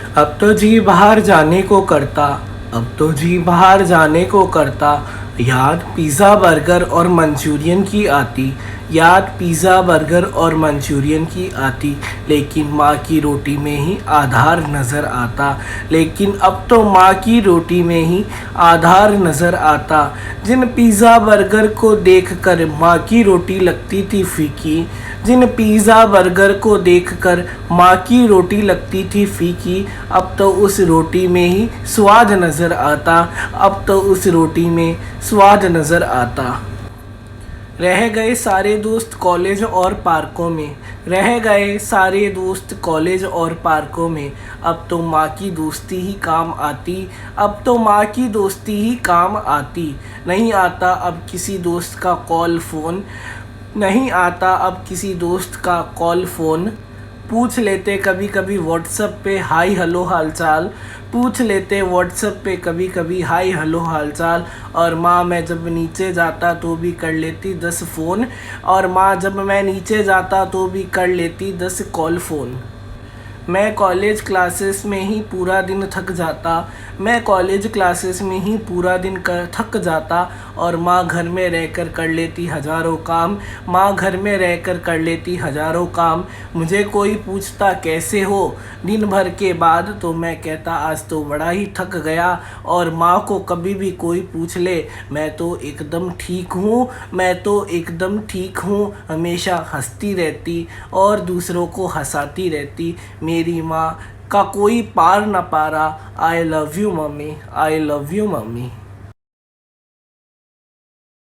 अब तो जी बाहर जाने को करता, अब तो जी बाहर जाने को करता, याद पिज़्ज़ा बर्गर और मंचूरियन की आती, याद पिज़्ज़ा बर्गर और मंचूरियन की आती, लेकिन माँ की रोटी में ही आधार नज़र आता, लेकिन अब तो माँ की रोटी में ही आधार नज़र आता। जिन पिज़्ज़ा बर्गर को देखकर माँ की रोटी लगती थी फीकी, जिन पिज़्ज़ा बर्गर को देखकर माँ की रोटी लगती थी फीकी, अब तो उस रोटी में ही स्वाद नज़र आता, अब तो उस रोटी में स्वाद नज़र आता। रह गए सारे दोस्त कॉलेज और पार्कों में, रह गए सारे दोस्त कॉलेज और पार्कों में, अब तो माँ की दोस्ती ही काम आती, अब तो माँ की दोस्ती ही काम आती। नहीं आता अब किसी दोस्त का कॉल फ़ोन, नहीं आता अब किसी दोस्त का कॉल फ़ोन। पूछ लेते कभी कभी व्हाट्सएप पे हाय हेलो हालचाल, पूछ लेते व्हाट्सएप पे कभी कभी हाय हेलो हालचाल। और माँ मैं जब नीचे जाता तो भी कर लेती 10 फ़ोन, और माँ जब मैं नीचे जाता तो भी कर लेती 10 कॉल फ़ोन। मैं कॉलेज क्लासेस में ही पूरा दिन थक जाता, मैं कॉलेज क्लासेस में ही पूरा दिन थक जाता, और माँ घर में रहकर कर लेती हज़ारों काम, माँ घर में रहकर कर लेती हज़ारों काम। मुझे कोई पूछता कैसे हो दिन भर के बाद, तो मैं कहता आज तो बड़ा ही थक गया। और माँ को कभी भी कोई पूछ ले, मैं तो एकदम ठीक हूँ, मैं तो एकदम ठीक हूँ, हमेशा हंसती रहती और दूसरों को हंसाती रहती। मेरी माँ का कोई पार न पारा। I love you mummy, I love you mummy.